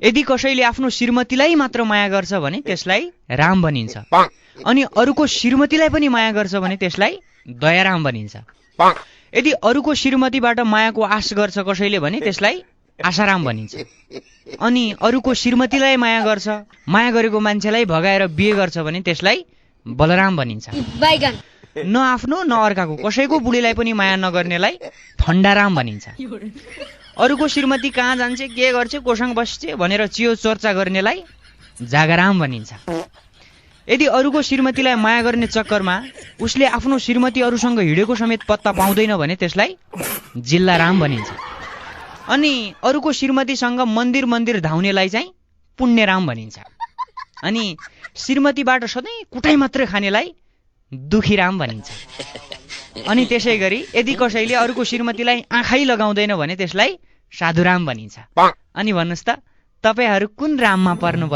यदि कसैले आफ्नो श्रीमतीलाई मात्र माया गर्छ भने त्यसलाई राम भनिन्छ। अनि अरूको श्रीमतीलाई पनि माया गर्छ भने त्यसलाई दयाराम भनिन्छ। यदि अरूको श्रीमतीबाट मायाको आश गर्छ कसैले भने त्यसलाई आशाराम भनिन्छ। अनि अरूको श्रीमतीलाई माया गर्छ, माया गरेको मान्छेलाई भगाएर बिहे गर्छ भने त्यसलाई बलराम भनिन्छ। न आफ्नो न अर्काको कसैको बुढीलाई पनि माया नगर्नेलाई फण्डाराम भनिन्छ। अरूको श्रीमती कहाँ जान्छ, के गर्छ, कोसँग बस्छ भनेर चियो चर्चा गर्नेलाई जागराम भनिन्छ। यदि अरूको श्रीमतीलाई माया गर्ने चक्करमा उसले आफ्नो श्रीमती अरूसँग हिँडेको समेत पत्ता पाउँदैन भने त्यसलाई जिल्लाराम भनिन्छ। अनि अरूको श्रीमतीसँग मन्दिर मन्दिर धाउनेलाई चाहिँ पुण्यराम भनिन्छ। अनि श्रीमतीबाट सधैँ कुटाइ मात्रै खानेलाई दुखीराम भनिन्छ। अनि त्यसै गरी यदि कसैले अरूको श्रीमतीलाई आँखै लगाउँदैन भने त्यसलाई साधुराम भनिन्छ। अनि भन्नुहोस् त, तपाईहरू कुन राममा पर्नु?